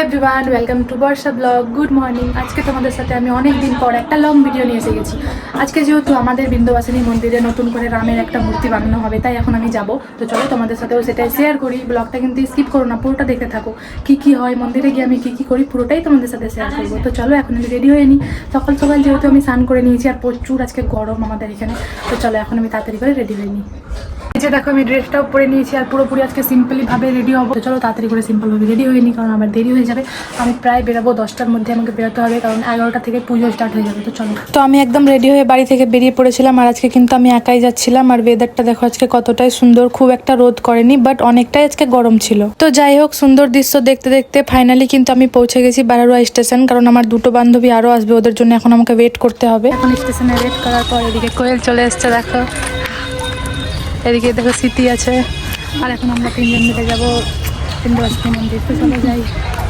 Everyone, welcome to Barsha blog. Good morning. আজকে তোমাদের সাথে আমি অনেক দিন পর একটা লং ভিডিও নিয়ে এসে গেছি। আজকে যেহেতু আমাদের বিন্ধ্যবাসিনী মন্দিরে নতুন করে রামের একটা মূর্তি বানানো হবে, তাই এখন আমি যাব। তো চলো তোমাদের সাথেও সেটাই শেয়ার করি। ব্লগটা কিন্তু স্কিপ করো না, পুরোটা দেখতে থাকো। কি হয় মন্দিরে গিয়ে আমি কি করি পুরোটাই তোমাদের সাথে শেয়ার করবো। তো চলো এখন আমি রেডি হয়ে নিই। সকাল সকাল যেহেতু আমি স্নান করে নিয়েছি, আর প্রচুর আজকে গরম আমাদের এখানে। তো চলো এখন আমি তাড়াতাড়ি করে রেডি হয়ে নিই। এই যে দেখো আমি ড্রেসটাও পরে নিয়েছি, আর পুরোপুরি আজকে সিম্পলি ভাবে রেডি হবো। তো চলো তাড়াতাড়ি করে সিম্পল ভাবে রেডি হয়ে নিই, কারণ আমার দেরি হয়ে যাবে। আমি প্রায় বেরোবো 10টার মধ্যে, আমাকে বেরোতে হবে, কারণ 11টা থেকে পুজো স্টার্ট হয়ে যাবে। তো চলো। তো আমি একদম রেডি হয়ে বাড়ি থেকে বেরিয়ে পড়েছিলাম, আর আজকে কিন্তু আমি একাই যাচ্ছিলাম। আর ওয়েদারটা দেখো আজকে কতটাই সুন্দর, খুব একটা রোদ করেনি, বাট অনেকটাই আজকে গরম ছিল। তো যাই হোক, সুন্দর দৃশ্য দেখতে দেখতে ফাইনালি কিন্তু আমি পৌঁছে গেছি বারারুয়া স্টেশন, কারণ আমার দুটো বান্ধবী আরও আসবে, ওদের জন্য এখন আমাকে ওয়েট করতে হবে। এখন স্টেশনে ওয়েট করার পর এদিকে কোয়েল চলে এসছে, দেখো এদিকে দেখো স্মৃতি আছে, আর এখন আমরা তিনজন মিলে যাবো বিন্ধ্যবাসিনী মন্দির। তো চলে যাই।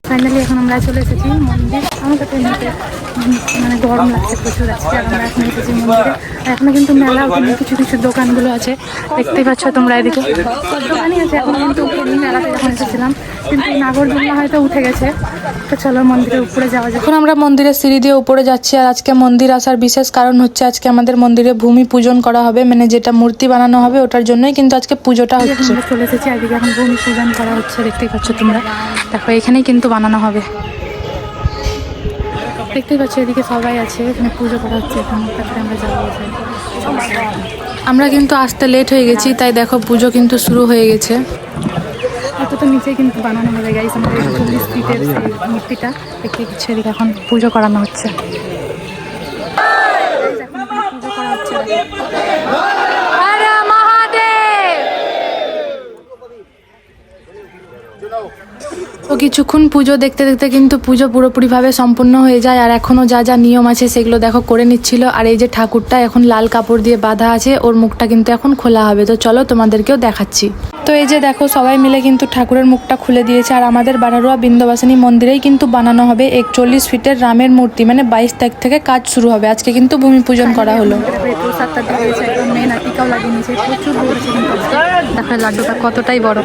ফাইনালি এখন আমরা চলে এসেছি মন্দির। আমার কাছে এমনিতে মানে গরম লাগছে প্রচুর আজকে, আর আমরা এখন এসেছি মন্দিরে। আর এখনো কিন্তু মেলা ওখানে কিছু কিছু দোকানগুলো আছে, দেখতেই পাচ্ছ তোমরা। এদিকে সব দোকানই আছে, এখন কিন্তু মেলাতে যখন এসেছিলাম, কিন্তু নাগরদোলনা হয়তো উঠে গেছে। তো চলো মন্দিরের উপরে যাওয়া যায়। এখন আমরা মন্দিরের সিঁড়ি দিয়ে উপরে যাচ্ছি। আর আজকে মন্দির আসার বিশেষ কারণ হচ্ছে, আজকে আমাদের মন্দিরে ভূমি পূজন করা হবে, মানে যেটা মূর্তি বানানো হবে ওটার জন্যই কিন্তু আজকে পুজোটা হচ্ছে। চলে এসেছি, এদিকে এখন ভূমি পূজন করা হচ্ছে, দেখতেই পাচ্ছ তোমরা। দেখো এখানেই কিন্তু বানানো হবে, দেখতেই পাচ্ছ। এদিকে সবাই আছে, এখানে পুজো করা হচ্ছে। এখন তারপরে আমরা যাবো। আমরা কিন্তু আসতে লেট হয়ে গেছি, তাই দেখো পুজো কিন্তু শুরু হয়ে গেছে। এত নিচে কিন্তু বানানো হবে গাইস, আমাদের 40 ফিটের মূর্তিটা দেখতে পাচ্ছি। এদিকে এখন পুজো করানো হচ্ছে। পুজো করা হচ্ছে। তো কিছুক্ষণ পুজো দেখতে দেখতে কিন্তু পুজো পুরোপুরিভাবে সম্পূর্ণ হয়ে যায়, আর এখনও যা যা নিয়ম আছে সেগুলো দেখো করে নিচ্ছিল। আর এই যে ঠাকুরটা এখন লাল কাপড় দিয়ে বাঁধা আছে, ওর মুখটা কিন্তু এখন খোলা হবে। তো চলো তোমাদেরকেও দেখাচ্ছি। তো এই যে দেখো সবাই মিলে কিন্তু ঠাকুরের মুখটা খুলে দিয়েছে, আর আমাদের বারারুয়া বিন্ধ্যবাসিনী মন্দিরেই কিন্তু বানানো হবে 41 ফিটের রামের মূর্তি, মানে 22 তারিখ থেকে কাজ শুরু হবে। আজকে কিন্তু ভূমি পূজন করা হলো। দেখো লাড্ডুটা কতটাই বড়,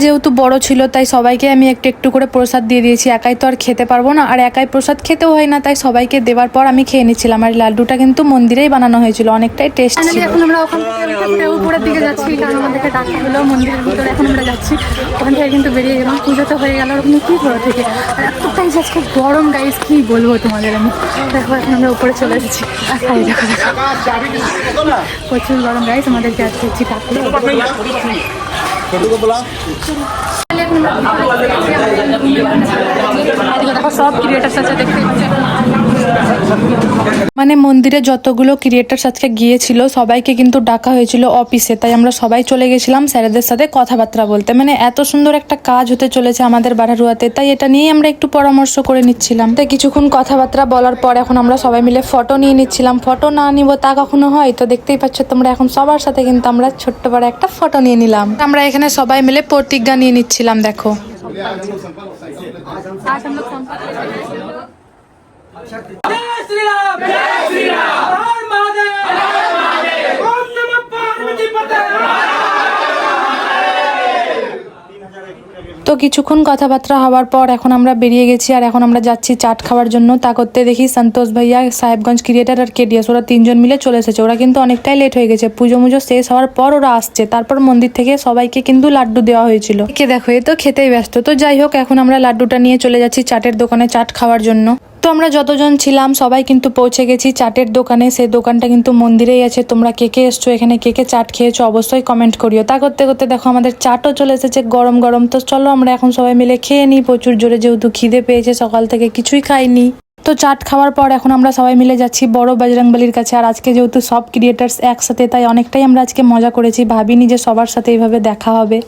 যেহেতু বড় ছিল তাই সবাইকে আমি একটু একটু করে প্রসাদ দিয়ে দিয়েছি। একাই তো আর খেতে পারবো না, আর একাই প্রসাদ খেতেও হয় না, তাই সবাইকে দেওয়ার পর আমি খেয়ে নিচ্ছিলাম। আর লাড্ডুটা কিন্তু মন্দিরেই বানানো হয়েছিল, অনেকটাই টেস্ট ছিল। এখন আমরা ওখান থেকে উপরের দিকে যাচ্ছি, কারণ আমাদেরকে ডাকা হলো মন্দিরের ভিতরে। এখন আমরা যাচ্ছি, ওখান থেকে কিন্তু বেরিয়ে গেলাম। পুজো তো হয়ে গেল, ওখানে কি করে থেকে। আর এতটাই আজকে গরম গাইস, কি বলবো তোমাদের আমি। দেখো এখন আমরা উপরে চলে এসেছি। দেখো দেখো প্রচুর গরম গাইস, আমাদেরকে আজকে ঠাকুর সব ক্রিয়েটার্স আছে, দেখতে মানে মন্দিরে যতগুলো ক্রিয়েটার্স আজকে গিয়েছিল সবাইকে কিন্তু ডাকা হয়েছিল অফিসে, তাই আমরা সবাই চলে গেছিলাম স্যারেদের সাথে কথাবার্তা বলতে। মানে এত সুন্দর একটা কাজ হতে চলেছে আমাদের বারারুয়াতে, তাই এটা নিয়ে আমরা একটু পরামর্শ করে নিচ্ছিলাম। তাই কিছুক্ষণ কথাবার্তা বলার পর এখন আমরা সবাই মিলে ফটো নিয়ে নিচ্ছিলাম। ফটো না নিব তা কখনো হয়? তো দেখতেই পাচ্ছ তোমরা, এখন সবার সাথে কিন্তু আমরা ছোট্ট বড় একটা ফটো নিয়ে নিলাম। আমরা এখানে সবাই মিলে প্রতিজ্ঞা নিয়ে নিচ্ছিলাম। দেখো তো কিছুক্ষণ কথাবার্তা হওয়ার পর এখন আমরা বেরিয়ে গেছি, আর এখন আমরা যাচ্ছি চাট খাওয়ার জন্য। তা করতে দেখি সন্তোষ ভাইয়া, সাহেবগঞ্জ ক্রিয়েটার আর কেডিএস, ওরা তিনজন মিলে চলে এসেছে। ওরা কিন্তু অনেকটাই লেট হয়ে গেছে, পুজো মুজো শেষ হওয়ার পর ওরা আসছে। তারপর মন্দির থেকে সবাইকে কিন্তু লাড্ডু দেওয়া হয়েছিল। কে দেখো এ তো খেতেই ব্যস্ত। তো যাই হোক, এখন আমরা লাড্ডুটা নিয়ে চলে যাচ্ছি চাটের দোকানে চাট খাওয়ার জন্য। তো আমরা যতজন ছিলাম সবাই কিন্তু পৌঁছে গেছি চাটের দোকানে। সেই দোকানটা কিন্তু মন্দিরেই আছে। তোমরা কে কে এসছো এখানে, কে কে চাট খেয়েছো অবশ্যই কমেন্ট করিও। তা করতে করতে দেখো আমাদের চাটও চলে এসেছে গরম গরম। তো চলো আমরা এখন সবাই মিলে খেয়ে নিই প্রচুর জোরে, যেহেতু খিদে পেয়েছে, সকাল থেকে কিছুই খাইনি। তো চাট খাওয়ার পর এখন আমরা সবাই মিলে যাচ্ছি বড় বজরংবলির কাছে। আর আজকে যেহেতু সব ক্রিয়েটার্স একসাথে, তাই অনেকটাই আমরা আজকে মজা করেছি। ভাবিনি যে সবার সাথে এইভাবে দেখা হবে।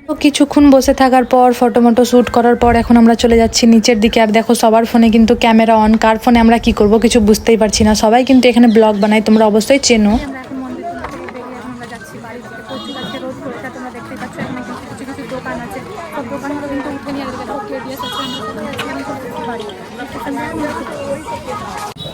তো কিছুক্ষণ বসে থাকার পর ফটো মটো শ্যুট করার পর এখন আমরা চলে যাচ্ছি নিচের দিকে। আর দেখো সবার ফোনে কিন্তু ক্যামেরা অন, কার ফোনে আমরা কি করব কিছু বুঝতেই পারছি না। সবাই কিন্তু এখানে ব্লগ বানায়, তোমরা অবশ্যই চেনো।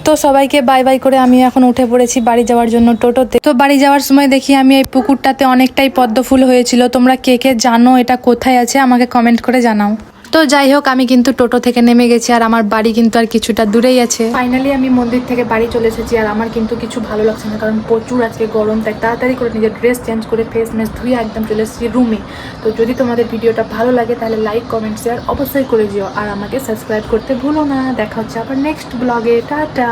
তো সবাইকে বাই বাই করে আমি এখন উঠে পড়েছি বাড়ি যাওয়ার জন্য টোটোতে। তো বাড়ি যাওয়ার সময় দেখি আমি এই পুকুরটাতে অনেকটাই পদ্ম ফুল হয়েছিল। তোমরা কে কে জানো এটা কোথায় আছে আমাকে কমেন্ট করে জানাও। তো যাই হোক, আমি কিন্তু টোটো থেকে নেমে গেছি আর আমার বাড়ি কিন্তু আর কিছুটা দূরেই আছে। ফাইনালি আমি মন্দির থেকে বাড়ি চলে এসেছি আর আমার কিন্তু কিছু ভালো লাগছে না, কারণ প্রচুর আজকে গরম। তাই তাড়াতাড়ি করে নিজের ড্রেস চেঞ্জ করে ফেস মেস ধুয়ে একদম চলে এসেছি রুমে। তো যদি তোমাদের ভিডিওটা ভালো লাগে তাহলে লাইক কমেন্ট শেয়ার অবশ্যই করে দিও আর আমাকে সাবস্ক্রাইব করতে ভুলো না। দেখা হচ্ছে আবার নেক্সট ব্লগে। টাটা।